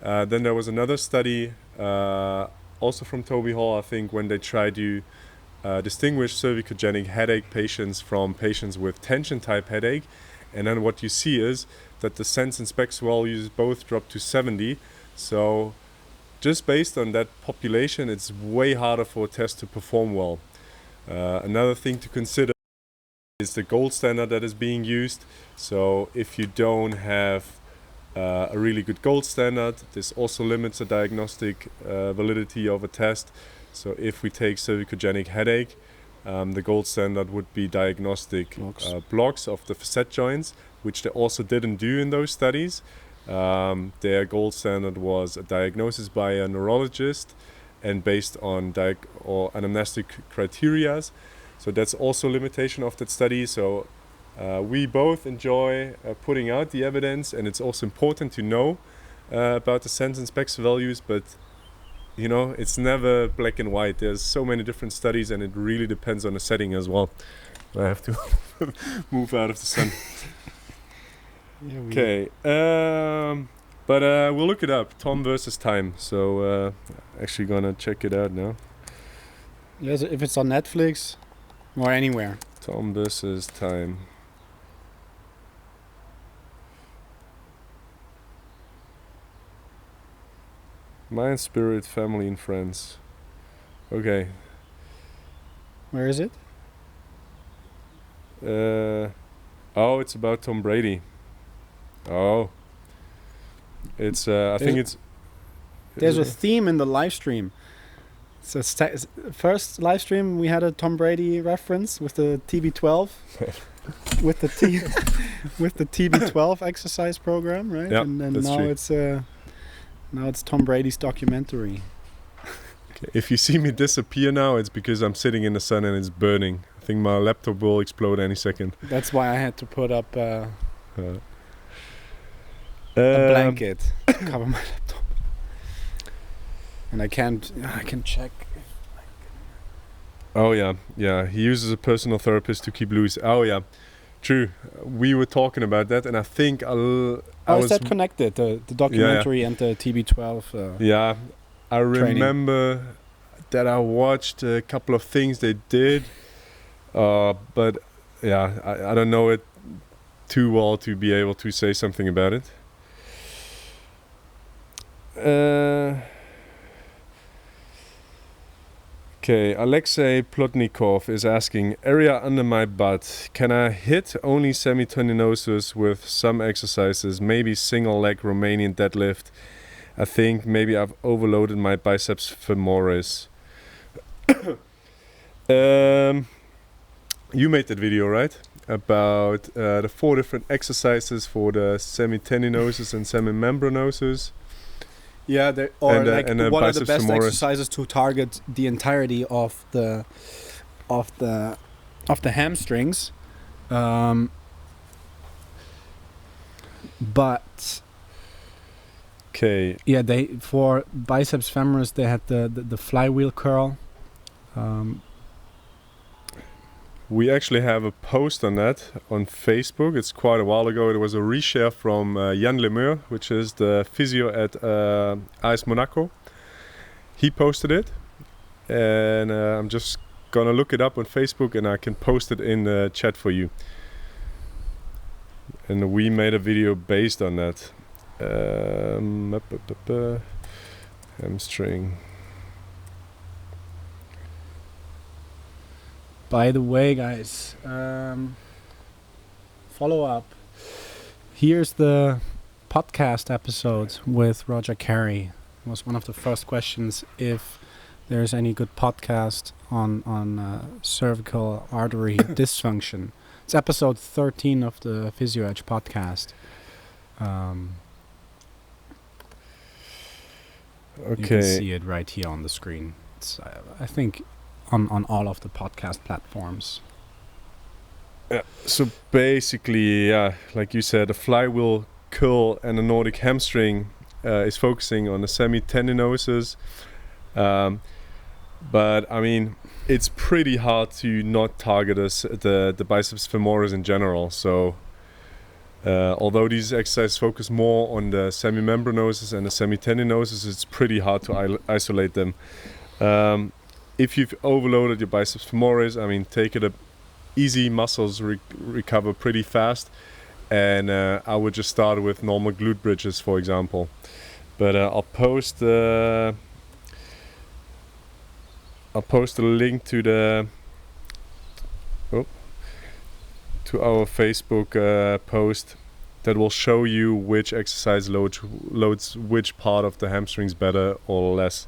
Then there was another study, also from Toby Hall, I think, when they tried to distinguish cervicogenic headache patients from patients with tension type headache. And then what you see is that the sense and specs values both drop to 70. So just based on that population, it's way harder for a test to perform well. Another thing to consider is the gold standard that is being used. So if you don't have a really good gold standard, this also limits the diagnostic validity of a test. So if we take cervicogenic headache, the gold standard would be diagnostic blocks of the facet joints, which they also didn't do in those studies. Their gold standard was a diagnosis by a neurologist and based on anamnestic criteria. So that's also a limitation of that study. So we both enjoy putting out the evidence, and it's also important to know about the sense and specs values, but you know, it's never black and white. There's so many different studies, and it really depends on the setting as well. I have to move out of the sun. Okay, but we'll look it up. Tom versus time. So actually gonna check it out now. Yes, if it's on Netflix or anywhere. Tom versus time. Mind, spirit, family, and friends. Okay. Where is it? Oh, it's about Tom Brady. Oh. It's I think it's There's a theme in the live stream. So first live stream we had a Tom Brady reference with the TB12 with the with the TB12 exercise program, right? Yeah, and then that's now true. Now it's Tom Brady's documentary. Okay. If you see me disappear now, it's because I'm sitting in the sun and it's burning. I think my laptop will explode any second. That's why I had to put up a blanket to cover my laptop. And I can check. Oh yeah. He uses a personal therapist to keep loose. Oh yeah, true. We were talking about that, and I think How is that connected? The documentary and the TB12. Yeah, I training. remember that I watched a couple of things they did, but yeah, I don't know it too well to be able to say something about it. Okay, Alexei Plotnikov is asking, area under my butt, can I hit only semitendinosus with some exercises, maybe single leg Romanian deadlift? I think maybe I've overloaded my biceps femoris. You made that video, right? About the 4 different exercises for the semitendinosus and semimembranosus. Yeah, what are the biceps best femoris. exercises to target the entirety of the hamstrings? But Okay. yeah, they for biceps femoris they had the flywheel curl. We actually have a post on that on Facebook. It's quite a while ago. It was a reshare from Jan Lemeur, which is the physio at AS Monaco. He posted it, and I'm just gonna look it up on Facebook, and I can post it in the chat for you. And we made a video based on that. Hamstring. By the way, guys, follow up. Here's the podcast episode with Roger Carey. It was one of the first questions if there's any good podcast on cervical artery dysfunction. It's episode 13 of the Physio Edge podcast. You can see it right here on the screen. It's, I think, on all of the podcast platforms. Yeah. So basically, yeah, like you said, the flywheel curl and the Nordic hamstring is focusing on the semitendinosus. But I mean, it's pretty hard to not target the biceps femoris in general. So although these exercises focus more on the semimembranosus and the semitendinosus, it's pretty hard to isolate them. if you've overloaded your biceps femoris, I mean, take it easy. Muscles recover pretty fast, and I would just start with normal glute bridges, for example. But I'll post a link to to our Facebook post that will show you which exercise loads which part of the hamstrings better or less.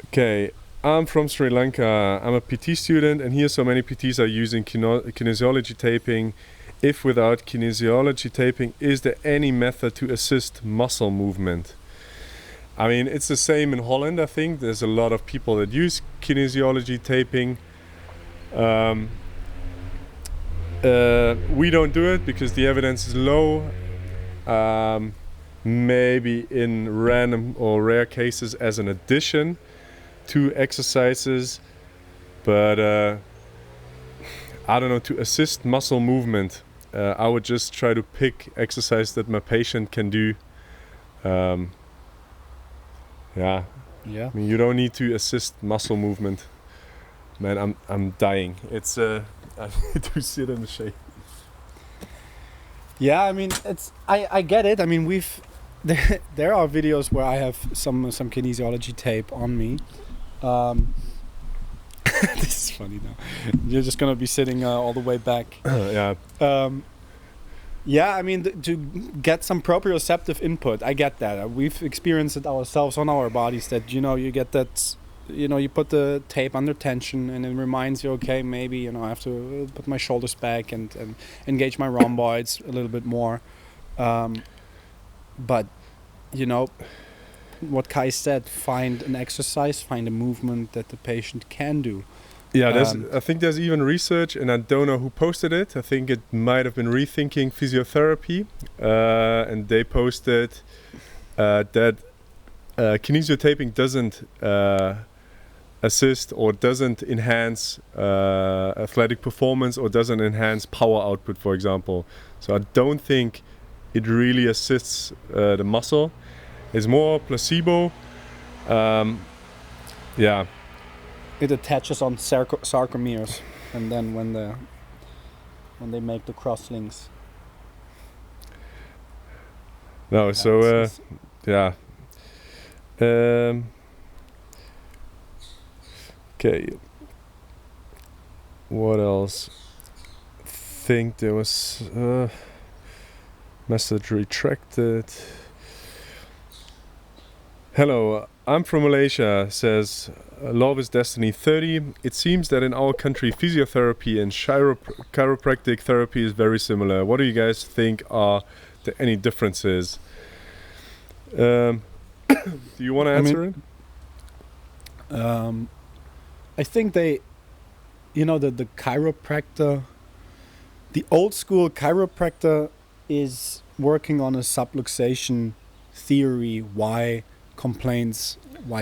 Okay, I'm from Sri Lanka. I'm a PT student, and here so many PTs are using kinesiology taping. If without kinesiology taping, is there any method to assist muscle movement? I mean, it's the same in Holland, I think. There's a lot of people that use kinesiology taping. We don't do it because the evidence is low. Maybe in random or rare cases as an addition to exercises, but I don't know, to assist muscle movement, I would just try to pick exercise that my patient can do. Yeah. I mean, you don't need to assist muscle movement. Man, I'm dying. It's I need to sit in the shade. Yeah, I mean, I get it. I mean, there are videos where I have some kinesiology tape on me. This is funny now. You're just gonna be sitting all the way back. Yeah. Yeah, I mean, to get some proprioceptive input, I get that. We've experienced it ourselves on our bodies that, you get that, you put the tape under tension and it reminds you, okay, maybe, I have to put my shoulders back and engage my rhomboids a little bit more. But, what Kai said, find an exercise, find a movement that the patient can do. Yeah, I think there's even research, and I don't know who posted it. I think it might have been Rethinking Physiotherapy, and they posted that kinesiotaping doesn't assist or doesn't enhance athletic performance or doesn't enhance power output, for example. So I don't think it really assists the muscle. It's more placebo. Yeah. It attaches on sarcomeres, and then when they make the crosslinks. No, so yeah. Okay. What else? Think there was message retracted. Hello, I'm from Malaysia, says Love is Destiny 30. It seems that in our country physiotherapy and chiropractic therapy is very similar. What do you guys think are any differences? Do you want to answer it? I think the chiropractor, the old school chiropractor is working on a subluxation theory, why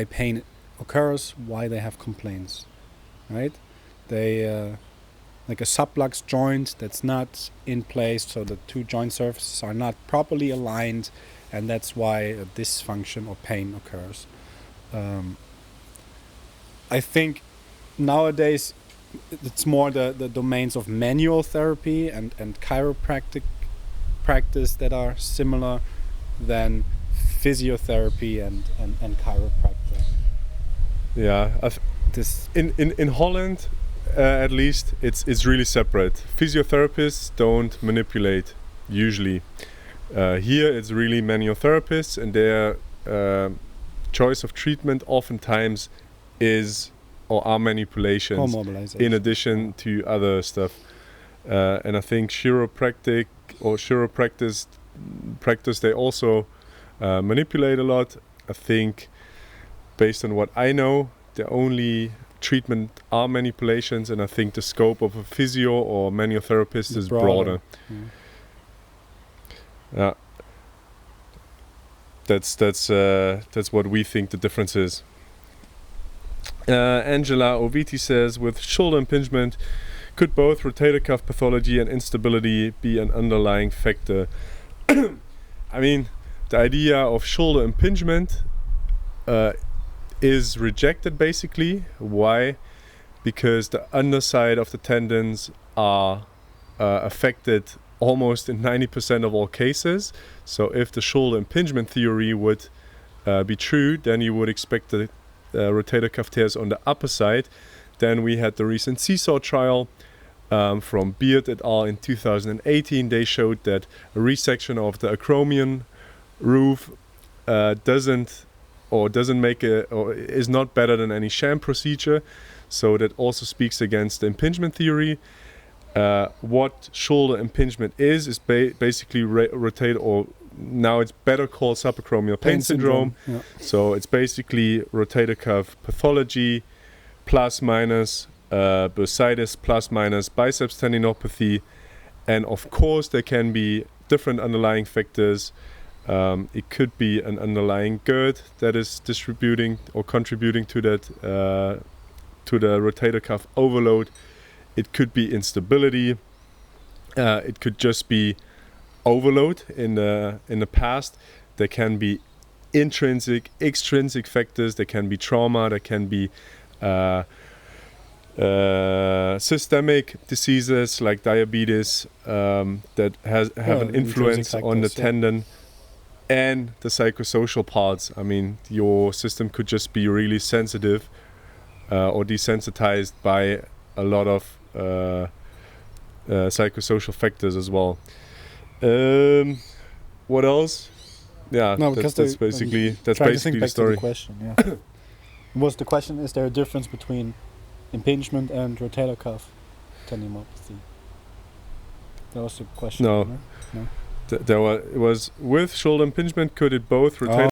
pain occurs, why they have complaints, right? They like a sublux joint that's not in place, so the two joint surfaces are not properly aligned, and that's why a dysfunction or pain occurs. I think nowadays it's more the domains of manual therapy and chiropractic practice that are similar than physiotherapy and chiropractor. Yeah, in Holland, at least, it's really separate. Physiotherapists don't manipulate usually. Here, it's really manual therapists, and their choice of treatment oftentimes is or are manipulations in addition to other stuff. And I think chiropractic or chiropractors they also manipulate a lot. I think based on what I know, the only treatment are manipulations, and I think the scope of a physio or manual therapist is broader. Yeah. That's what we think the difference is. Angela Oviti says, with shoulder impingement, could both rotator cuff pathology and instability be an underlying factor? I mean, the idea of shoulder impingement is rejected basically. Why? Because the underside of the tendons are affected almost in 90% of all cases. So if the shoulder impingement theory would be true, then you would expect the rotator cuff tears on the upper side. Then we had the recent Seesaw trial from Beard et al. In 2018. They showed that a resection of the acromion roof doesn't make or is not better than any sham procedure. So that also speaks against the impingement theory. What shoulder impingement is basically rotator, or now it's better called subacromial pain syndrome. Yeah. So it's basically rotator cuff pathology plus minus bursitis plus minus biceps tendinopathy, and of course there can be different underlying factors. It could be an underlying GERD that is distributing or contributing to that to the rotator cuff overload. It could be instability. It could just be overload in the past. There can be intrinsic, extrinsic factors. There can be trauma. There can be systemic diseases like diabetes that have an influence on the tendon. And the psychosocial parts. I mean, your system could just be really sensitive or desensitized by a lot of psychosocial factors as well. What else? Yeah, No, that's because basically the back story. to the question. Yeah. Was the question: is there a difference between impingement and rotator cuff tendinopathy? That was the question. No. No? It was with shoulder impingement. Could it both rotate